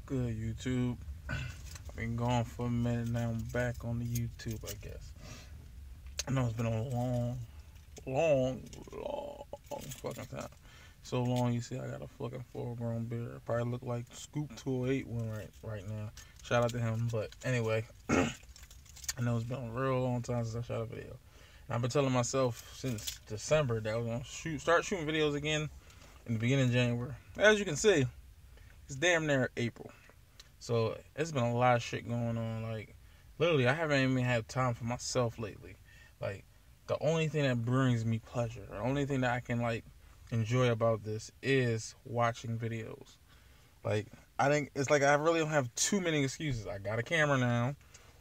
Good, YouTube? I've been gone for a minute now. I'm back on the YouTube, I guess. I know it's been a long fucking time. So long, you see, I got a fucking full-grown beard. I probably look like Scoop 208 one right now. Shout out to him. But anyway, I know it's been a real long time since I shot a video. And I've been telling myself since December that I was gonna start shooting videos again in the beginning of January. As you can see, it's damn near April. So it's been a lot of shit going on. Like, literally, I haven't even had time for myself lately. Like, the only thing that brings me pleasure, the only thing that I can like enjoy about this is watching videos. Like, I think it's like I really don't have too many excuses. I got a camera now,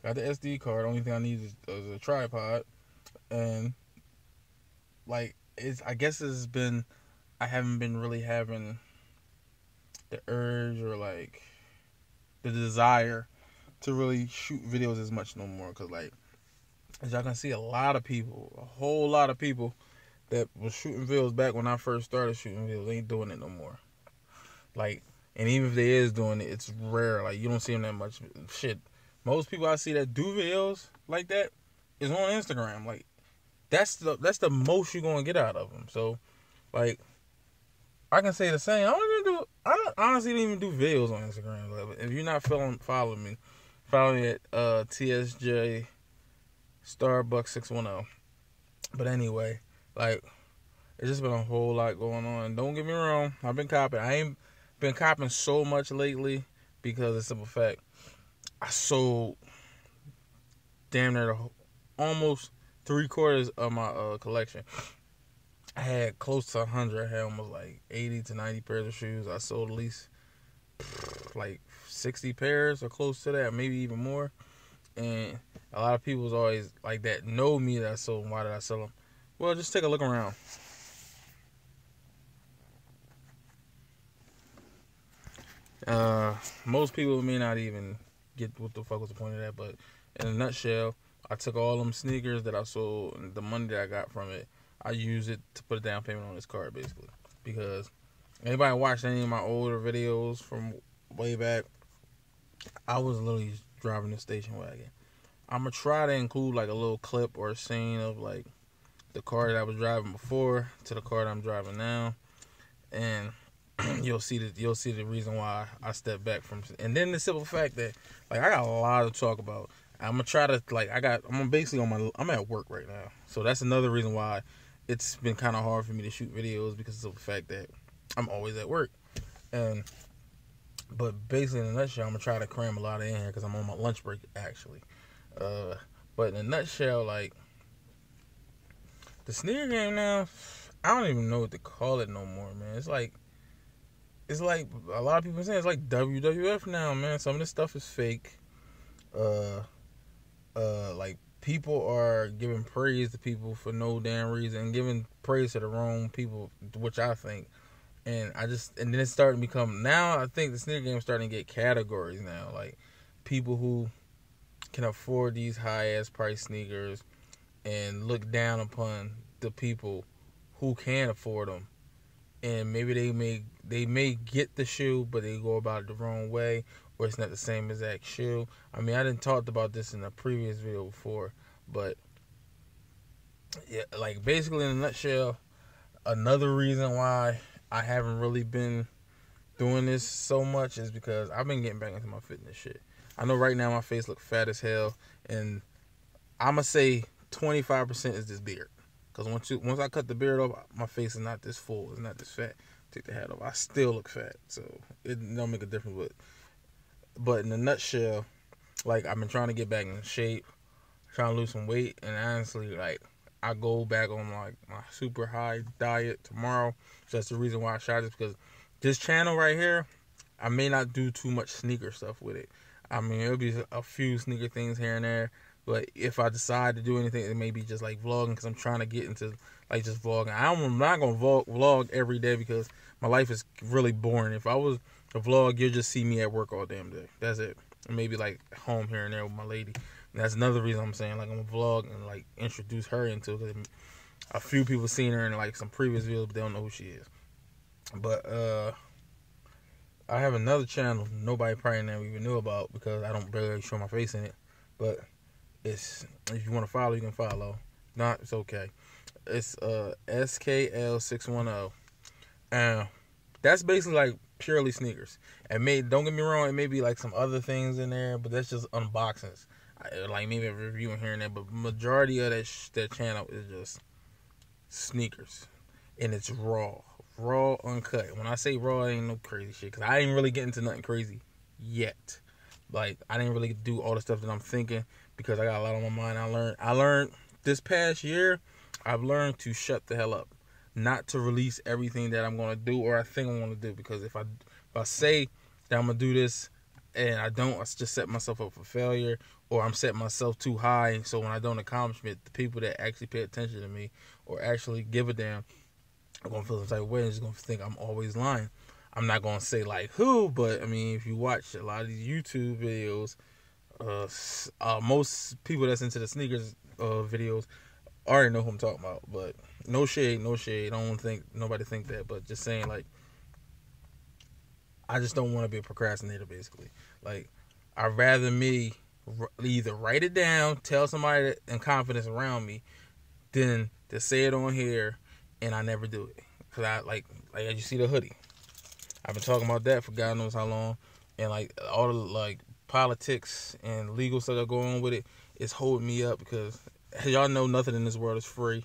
got the SD card. The only thing I need is a tripod, and like I guess it's been I haven't been really having the urge or like the desire to really shoot videos as much no more. Because, like, as y'all can see, a whole lot of people that was shooting videos back when I first started shooting videos ain't doing it no more. Like, and even if they is doing it, it's rare. Like, you don't see them that much. Shit, most people I see that do videos like that is on Instagram. Like, that's the most you're gonna get out of them. So, like, I can say the same. I honestly don't even do videos on Instagram. Like, if you're not following me, follow me at TSJ Starbucks 610. But anyway, like, it's just been a whole lot going on. Don't get me wrong, I've been copping. I ain't been copping so much lately because of the simple fact I sold damn near almost 3/4 of my collection. I had close to 100. I had almost like 80 to 90 pairs of shoes. I sold at least like 60 pairs or close to that, maybe even more. And a lot of people's always like that know me that I sold them. Why did I sell them? Well, just take a look around. Most people may not even get what the fuck was the point of that, but in a nutshell, I took all them sneakers that I sold and the money that I got from it, I used it to put a down payment on this car, basically. Because anybody watched any of my older videos from way back, I was literally driving the station wagon. I'm gonna try to include like a little clip or a scene of like the car that I was driving before to the car that I'm driving now, and you'll see the reason why I stepped back from. And then the simple fact that like I got a lot to talk about. I'm gonna try to like I'm basically I'm at work right now, so that's another reason why it's been kind of hard for me to shoot videos because of the fact that I'm always at work. And but basically in a nutshell, I'm gonna try to cram a lot in here because I'm on my lunch break actually. But in a nutshell, like the sneaker game now, I don't even know what to call it no more, man. It's like a lot of people say it's like WWF now, man. Some of this stuff is fake. Like people are giving praise to people for no damn reason and giving praise to the wrong people, which I think. And then it's starting to become, now I think the sneaker game is starting to get categories now. Like people who can afford these high ass price sneakers and look down upon the people who can't afford them. And maybe they may get the shoe, but they go about it the wrong way, or it's not the same exact shoe. I mean, I didn't talked about this in a previous video before, but yeah, like basically in a nutshell, another reason why I haven't really been doing this so much is because I've been getting back into my fitness shit. I know right now my face looks fat as hell, and I'ma say 25% is this beard. Cause once I cut the beard off, my face is not this full, it's not this fat. Take the hat off, I still look fat, so it don't make a difference. But in a nutshell, like I've been trying to get back in shape, trying to lose some weight, and honestly, like I go back on like my super high diet tomorrow. So that's the reason why I shot this, because this channel right here, I may not do too much sneaker stuff with it. I mean, it'll be a few sneaker things here and there. But if I decide to do anything, it may be just like vlogging, because I'm trying to get into like just vlogging. I'm not going to vlog every day because my life is really boring. If I was a vlog, you'll just see me at work all damn day. That's it. Maybe like home here and there with my lady. And that's another reason I'm saying like I'm going to vlog and like introduce her into it. Because a few people seen her in like some previous videos, but they don't know who she is. But I have another channel nobody probably never even knew about because I don't barely show my face in it. But it's, if you want to follow, you can follow. Not, it's okay. It's SKL610. And that's basically like purely sneakers. And don't get me wrong, it may be like some other things in there, but that's just unboxings. Like maybe a review and here and there, but majority of that channel is just sneakers, and it's raw, uncut. When I say raw, it ain't no crazy shit, cause I ain't really get into nothing crazy yet. Like I didn't really do all the stuff that I'm thinking because I got a lot on my mind. I learned this past year. I've learned to shut the hell up, not to release everything that I'm gonna do or I think I'm gonna do. Because if I say that I'm gonna do this and I don't, I just set myself up for failure, or I'm setting myself too high. So when I don't accomplish it, the people that actually pay attention to me or actually give a damn are gonna feel some type of way and just gonna think I'm always lying. I'm not gonna say like who, but I mean, if you watch a lot of these YouTube videos, most people that's into the sneakers videos already know who I'm talking about. But no shade. I don't think nobody think that, but just saying, like, I just don't want to be a procrastinator. Basically, like, I'd rather me either write it down, tell somebody in confidence around me, than to say it on here and I never do it. Cause I like as you see the hoodie, I've been talking about that for God knows how long, and like all the like politics and legal stuff that go on with it is holding me up because y'all know nothing in this world is free,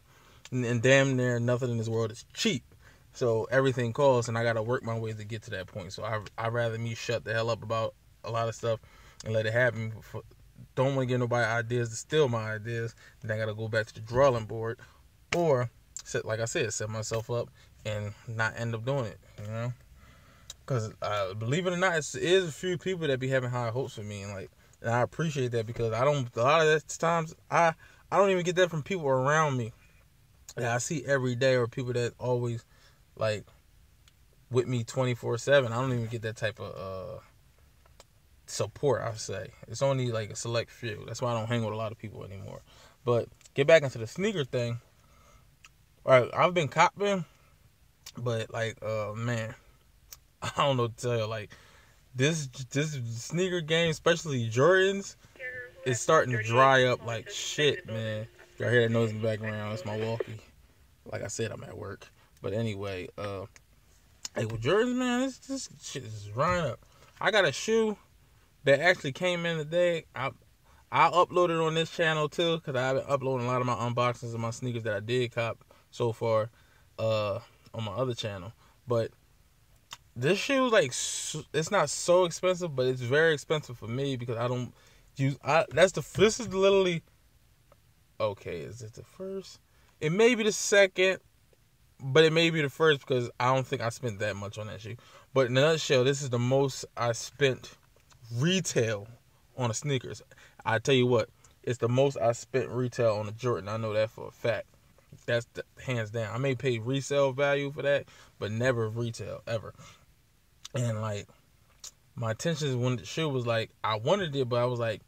and damn near nothing in this world is cheap. So everything costs, and I gotta work my way to get to that point. So I'd rather me shut the hell up about a lot of stuff and let it happen. Don't want to give nobody ideas to steal my ideas. Then I gotta go back to the drawing board, or like I said, set myself up and not end up doing it. You know, because believe it or not, it is a few people that be having high hopes for me, and I appreciate that because I don't. A lot of that times I don't even get that from people around me that I see every day, or people that always like with me 24/7. I don't even get that type of support. I say it's only like a select few. That's why I don't hang with a lot of people anymore. But get back into the sneaker thing. All right, I've been copping, but like man, I don't know what to tell you. Like this sneaker game, especially Jordans, is starting to dry up like shit, man. Y'all hear that noise in the background? It's my walkie. Like I said, I'm at work. But anyway, hey, with Jordans, man, this shit is drying up. I got a shoe that actually came in today. I uploaded on this channel too, because I've been uploading a lot of my unboxings of my sneakers that I did cop so far on my other channel. But this shoe, like, it's not so expensive, but it's very expensive for me because I don't use. This is literally. Okay, is it the first? It may be the second, but it may be the first because I don't think I spent that much on that shoe. But in a nutshell, this is the most I spent retail on the sneakers. I tell you what, it's the most I spent retail on a Jordan. I know that for a fact. That's hands down. I may pay resale value for that, but never retail ever. And like my intentions when the shoe was like, I wanted it, but I was like,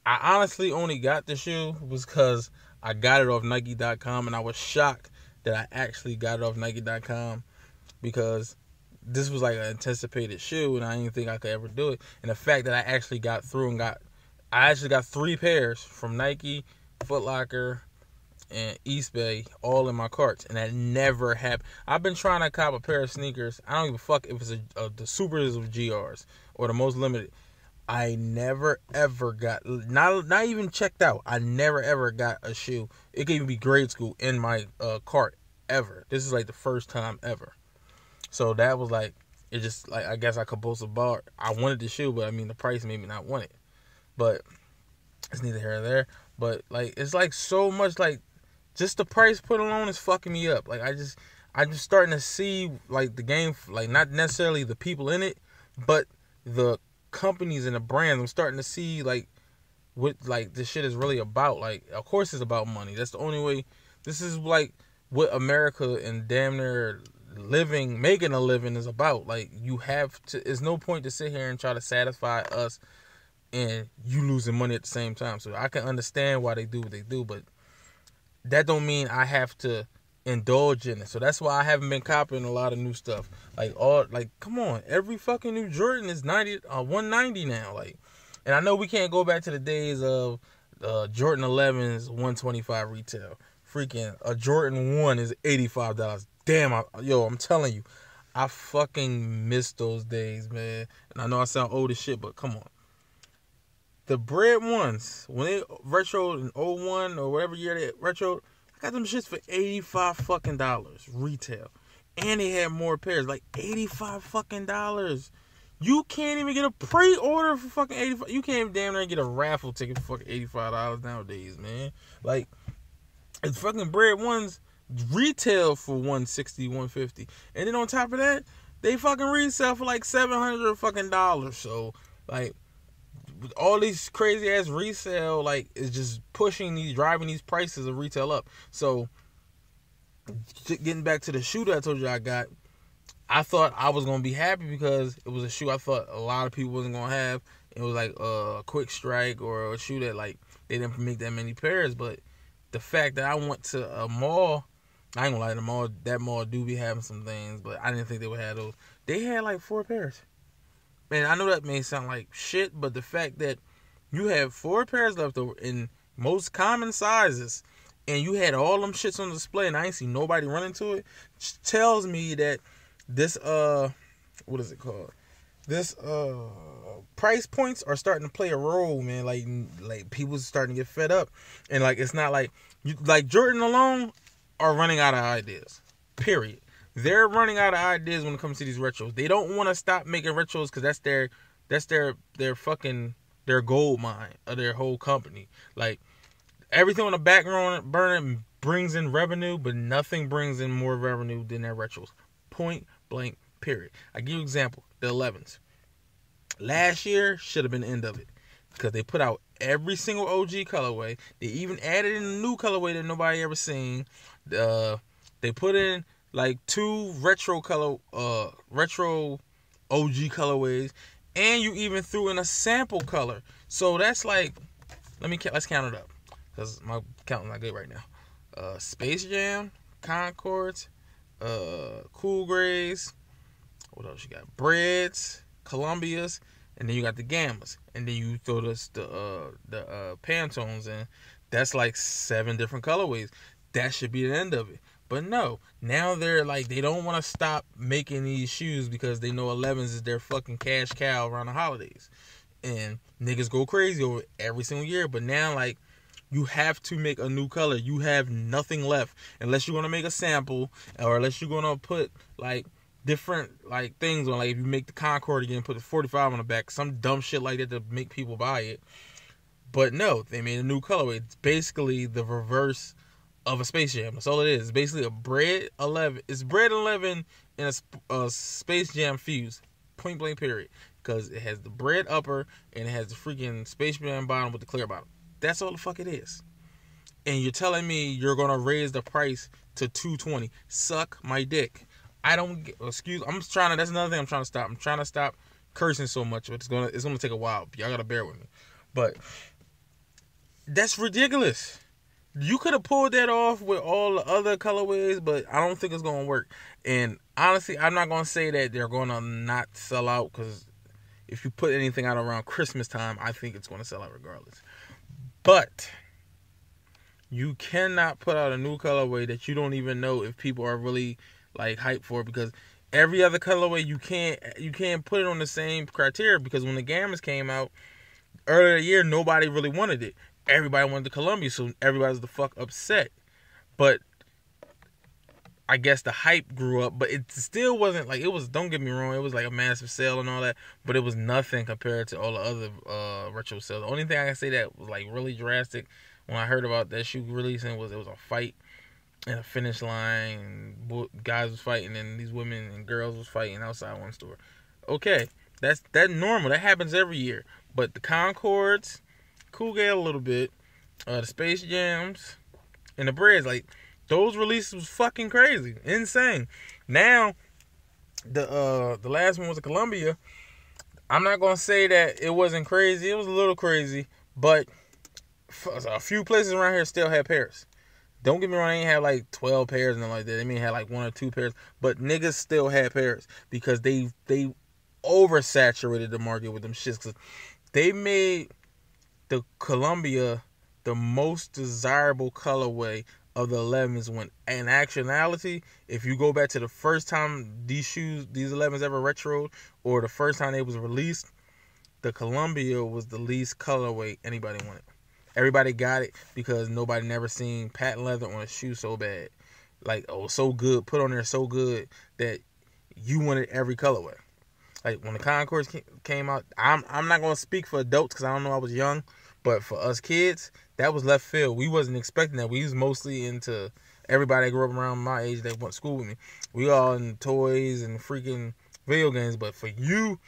I honestly only got the shoe was because I got it off Nike.com, and I was shocked that I actually got it off Nike.com because this was like an anticipated shoe, and I didn't think I could ever do it. And the fact that I actually got through and I actually got 3 pairs from Nike, Foot Locker, and East Bay all in my carts, and that never happened. I've been trying to cop a pair of sneakers. I don't give a fuck if it's the Supers of GRs or the most limited. I never ever got, not even checked out. I never ever got a shoe. It could even be grade school in my cart ever. This is like the first time ever. So that was like, it just like, I guess I could boast about. I wanted the shoe, but I mean the price made me not want it. But it's neither here nor there. But like, it's like so much, like just the price put alone is fucking me up. Like I'm just starting to see like the game, like not necessarily the people in it, but the companies and the brands. I'm starting to see like what like this shit is really about. Like, of course it's about money. That's the only way. This is like what America and damn near making a living is about. Like, you have to, there's no point to sit here and try to satisfy us and you losing money at the same time. So I can understand why they do what they do, but that don't mean I have to indulge in it. So that's why I haven't been copying a lot of new stuff. Come on, every fucking new Jordan is 190 now. And I know we can't go back to the days of Jordan 11's 125 retail. Freaking a Jordan 1 is $85. Damn, I'm telling you, I fucking miss those days, man. And I know I sound old as shit, but come on. The bread ones, when they retroed in 01 or whatever year they retroed, I got them shits for $85 fucking retail. And they had more pairs, like $85 fucking. You can't even get a pre-order for fucking $85. You can't even damn near get a raffle ticket for fucking $85 nowadays, man. Like, it's fucking bread ones retail for $160, $150. And then on top of that, they fucking resell for like $700 fucking dollars. So, like, all these crazy ass resale, like, is just driving these prices of retail up. So, getting back to the shoe that I told you I got, I thought I was going to be happy because it was a shoe I thought a lot of people wasn't going to have. It was like a Quick Strike or a shoe that, like, they didn't make that many pairs. But the fact that I went to a mall, I ain't going to lie, that mall do be having some things, but I didn't think they would have those. They had like 4 pairs. Man, I know that may sound like shit, but the fact that you have 4 pairs left over in most common sizes, and you had all them shits on display, and I ain't seen nobody run into it, tells me that this, what is it called? This, price points are starting to play a role, man. Like people starting to get fed up. And, like, it's not like, Jordan alone are running out of ideas. Period. They're running out of ideas when it comes to these retros. They don't want to stop making retros because that's their fucking, their gold mine of their whole company. Like, everything on the back burner brings in revenue, but nothing brings in more revenue than their retros. Point blank, period. I give you an example. The 11s. Last year should have been the end of it because they put out every single OG colorway. They even added in a new colorway that nobody ever seen. They put in like 2 retro OG colorways, and you even threw in a sample color. So that's like, let's count it up because my counting's not good right now. Space Jam, Concords, Cool Grays. What else you got? Breads, Columbias, and then you got the Gammas, and then you throw the Pantones in. That's like 7 different colorways. That should be the end of it. But no, now they're like, they don't want to stop making these shoes because they know 11s is their fucking cash cow around the holidays, and niggas go crazy over it every single year. But now, like, you have to make a new color. You have nothing left unless you're gonna make a sample, or unless you're gonna put like different like things on. Like, if you make the Concord again, put the 45 on the back, some dumb shit like that to make people buy it. But no, they made a new colorway. It's basically the reverse of a Space Jam. That's all it is. It's basically a bread 11. It's bread 11 and a Space Jam fuse. Point blank, period. Because it has the bread upper and it has the freaking Space Jam bottom with the clear bottom. That's all the fuck it is. And you're telling me you're gonna raise the price to $220? Suck my dick. I don't get, that's another thing I'm trying to stop. I'm trying to stop cursing so much, but it's gonna take a while. Y'all gotta bear with me. But that's ridiculous. You could have pulled that off with all the other colorways, but I don't think it's gonna work. And honestly, I'm not gonna say that they're gonna not sell out, because if you put anything out around Christmas time, I think it's gonna sell out regardless. But you cannot put out a new colorway that you don't even know if people are really like hyped for, because every other colorway you can't put it on the same criteria, because when the Gammas came out earlier in the year, nobody really wanted it. Everybody wanted the Columbia, so everybody was the fuck upset. But I guess the hype grew up, but it still wasn't like, it was, don't get me wrong, it was like a massive sale and all that, but it was nothing compared to all the other retro sales. The only thing I can say that was like really drastic when I heard about that shoe releasing was it was a fight and a finish line, and guys was fighting and these women and girls was fighting outside one store. Okay, that's normal. That happens every year. But the Concords, Cool Gale a little bit, the Space Jams, and the Breads, like, those releases was fucking crazy, insane. Now, the last one was a Columbia. I'm not gonna say that it wasn't crazy. It was a little crazy, but a few places around here still had pairs. Don't get me wrong, they ain't had like 12 pairs and like that. They may have like 1 or 2 pairs, but niggas still had pairs because they oversaturated the market with them shits. Cause they made the Columbia the most desirable colorway of the 11s, when in actuality, if you go back to the first time these 11s ever retroed, or the first time they was released, the Columbia was the least colorway anybody wanted. Everybody got it because nobody never seen patent leather on a shoe so bad. Like, oh, so good, put on there so good that you wanted every colorway. Like, when the Concords came out, I'm not going to speak for adults because I don't know, I was young. But for us kids, that was left field. We wasn't expecting that. We was mostly into everybody that grew up around my age that went to school with me. We all in toys and freaking video games. But for you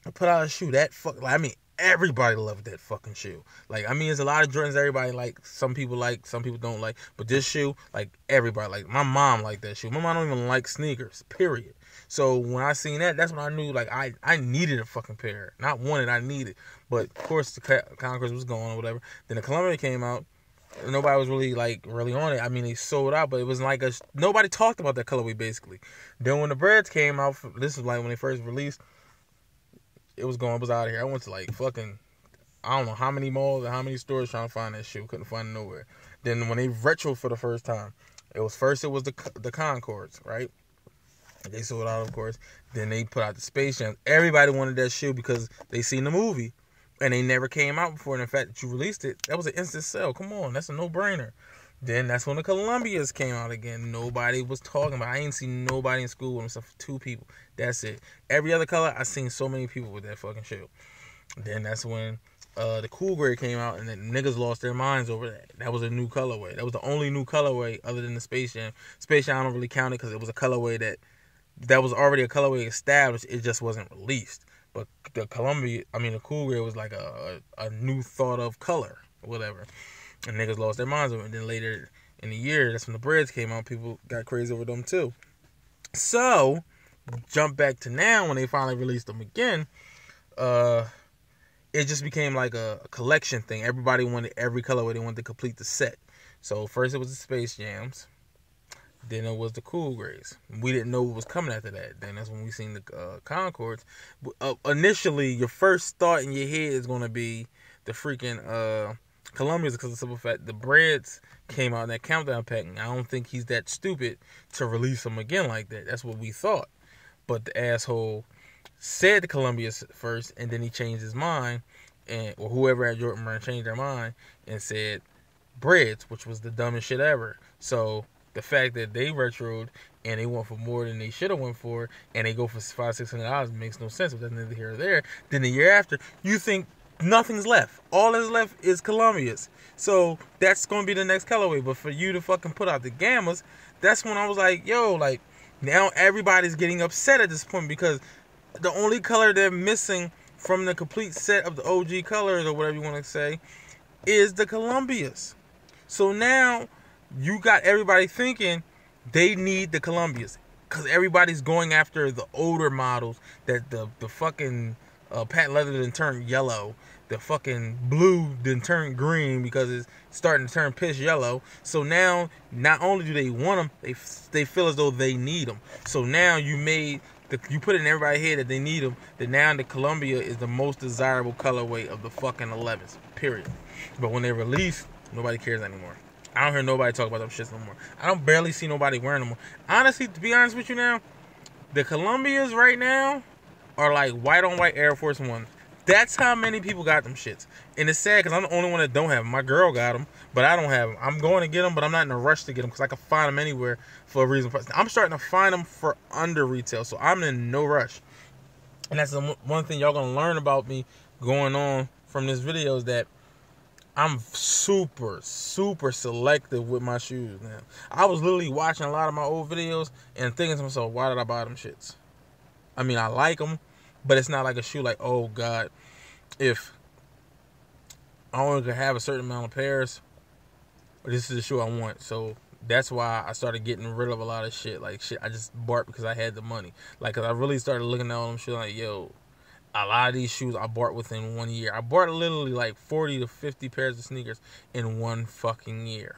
to put out a shoe that everybody loved that fucking shoe. Like, I mean, there's a lot of Jordans everybody like. Some people don't like. But this shoe, like, everybody like. My mom liked that shoe. My mom don't even like sneakers, period. So when I seen that, that's when I knew, like, I needed a fucking pair. Not wanted, I needed. But, of course, the Concords was going or whatever. Then the Columbia came out. Nobody was really on it. I mean, they sold out, but it was like nobody talked about that colorway, basically. Then when the Breads came out, this was like when they first released, it was out of here. I went to like fucking, I don't know how many malls and how many stores trying to find that shoe. Couldn't find it nowhere. Then when they retro for the first time, it was the Concords, right? They sold out, of course. Then they put out the Space Jam. Everybody wanted that shoe because they seen the movie. And they never came out before. And the fact that you released it, that was an instant sell. Come on, that's a no-brainer. Then that's when the Columbias came out again. Nobody was talking about it. I ain't seen nobody in school with them except for 2 people. That's it. Every other color, I seen so many people with that fucking shoe. Then that's when the Cool Gray came out, and then niggas lost their minds over that. That was a new colorway. That was the only new colorway other than the Space Jam. Space Jam I don't really count it because it was a colorway that was already a colorway established. It just wasn't released. But the Cool Gray was like a new thought of color or whatever. And niggas lost their minds over it. And then later in the year, that's when the Breads came out. People got crazy over them too. So, jump back to now when they finally released them again. It just became like a collection thing. Everybody wanted every colorway. They wanted to complete the set. So first it was the Space Jams. Then it was the Cool Grays. We didn't know what was coming after that. Then that's when we seen the Concords. Initially, your first thought in your head is going to be the freaking Columbias, because of the simple fact the Breads came out in that countdown pack. And I don't think he's that stupid to release them again like that. That's what we thought. But the asshole said the Columbias first, and then he changed his mind, or whoever at Jordan Brand changed their mind and said Breads, which was the dumbest shit ever. So the fact that they retroed and they went for more than they should have went for, and they go for $500-$600 makes no sense. But that's neither here or there. Then the year after, you think nothing's left. All that's left is Columbias. So that's going to be the next colorway. But for you to fucking put out the Gammas, that's when I was like, yo, like, now everybody's getting upset at this point because the only color they're missing from the complete set of the OG colors, or whatever you want to say, is the Columbias. So now you got everybody thinking they need the Columbias because everybody's going after the older models that the fucking patent leather didn't turn yellow. The fucking blue didn't turn green because it's starting to turn piss yellow. So now, not only do they want them, they feel as though they need them. So now you put it in everybody's head that they need them. That now the Columbia is the most desirable colorway of the fucking 11s. Period. But when they release, nobody cares anymore. I don't hear nobody talk about them shits no more. I don't barely see nobody wearing them more. Honestly, to be honest with you now, the Columbias right now are like white on white Air Force One. That's how many people got them shits. And it's sad because I'm the only one that don't have them. My girl got them, but I don't have them. I'm going to get them, but I'm not in a rush to get them because I can find them anywhere for a reason. I'm starting to find them for under retail, so I'm in no rush. And that's the one thing y'all going to learn about me going on from this video is that I'm super, super selective with my shoes now. I was literally watching a lot of my old videos and thinking to myself, why did I buy them shits? I mean, I like them, but it's not like a shoe like, oh, God, if I only could have a certain amount of pairs, this is the shoe I want. So that's why I started getting rid of a lot of shit. Like, shit I just bought because I had the money. Like, because I really started looking at all them shit like, yo, a lot of these shoes I bought within 1 year. I bought literally like 40 to 50 pairs of sneakers in one fucking year.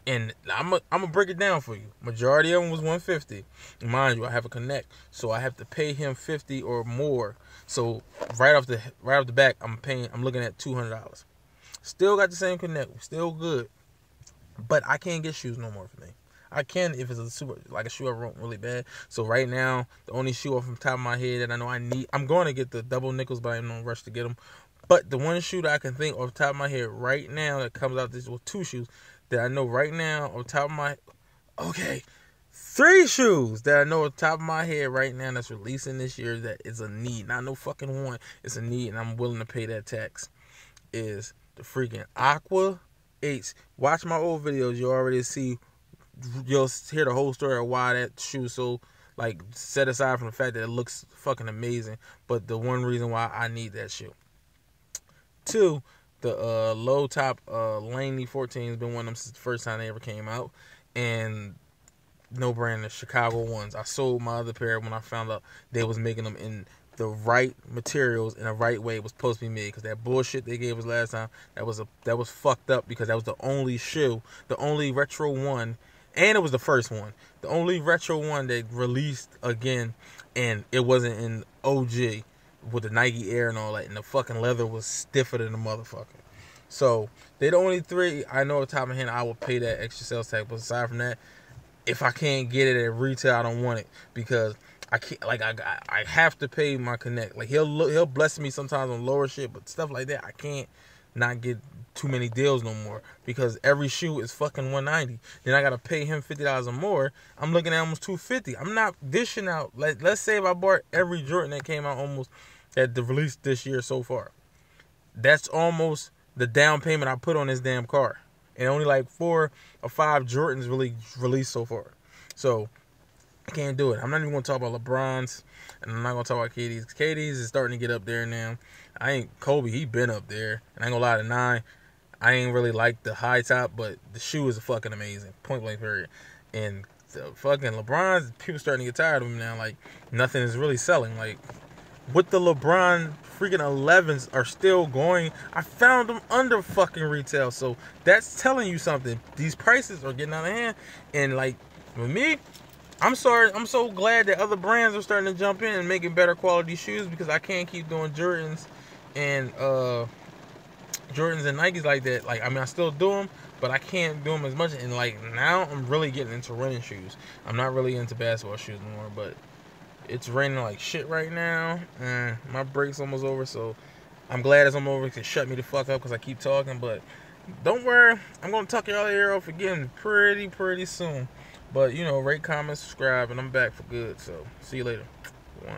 And I'm gonna break it down for you. Majority of them was $150. Mind you, I have a Connect, so I have to pay him $50 or more. So right off the back, I'm looking at $200. Still got the same Connect, still good, but I can't get shoes no more for me. I can if it's a shoe I wrote really bad. So right now, the only shoe off the top of my head that I know I need, I'm going to get the double nickels, but I'm in no rush to get them. But the one shoe that I can think off the top of my head right now that comes out this with 2 shoes that I know right now off the top of my, 3 shoes that I know off the top of my head right now that's releasing this year that is a need. Not no fucking one. It's a need, and I'm willing to pay that tax. Is the freaking Aqua 8s. Watch my old videos. You'll already see. You'll hear the whole story of why that shoe so, like, set aside from the fact that it looks fucking amazing, but the one reason why I need that shoe. 2, the low top Laney 14 has been one of them since the first time they ever came out, and no brand, the Chicago ones. I sold my other pair when I found out they was making them in the right materials in the right way it was supposed to be made, because that bullshit they gave us last time, that was fucked up, because that was the only shoe, the only retro one. And it was the first one. The only retro one that released again, and it wasn't in OG with the Nike Air and all that, and the fucking leather was stiffer than the motherfucker. So, they're the only 3 I know off the top of my head I will pay that extra sales tax. But aside from that, if I can't get it at retail, I don't want it, because I can't, like, I have to pay my Connect. Like, he'll bless me sometimes on lower shit, but stuff like that, I can't not get too many deals no more, because every shoe is fucking $190. Then I gotta pay him $50 or more. I'm looking at almost $250. I'm not dishing out. Let's say if I bought every Jordan that came out almost at the release this year so far, that's almost the down payment I put on this damn car. And only like 4 or 5 Jordans really released so far. So I can't do it. I'm not even gonna talk about LeBron's, and I'm not gonna talk about KD's. KD's is starting to get up there now. Kobe, he been up there. And I ain't gonna lie, to 9, I ain't really like the high top, but the shoe is fucking amazing. Point blank period. And the fucking LeBron's, people starting to get tired of him now. Like, nothing is really selling. Like, with the LeBron freaking 11s are still going. I found them under fucking retail. So that's telling you something. These prices are getting out of hand. And like, with me, I'm sorry. I'm so glad that other brands are starting to jump in and making better quality shoes, because I can't keep doing Jordans and Nikes like that. Like, I mean, I still do them, but I can't do them as much. And like, now I'm really getting into running shoes. I'm not really into basketball shoes anymore, but it's raining like shit right now, and my break's almost over, so I'm glad it's almost over. It can shut me the fuck up because I keep talking. But don't worry, I'm gonna tuck y'all ear off again pretty soon. But, you know, rate, comment, subscribe, and I'm back for good. So see you later. 1.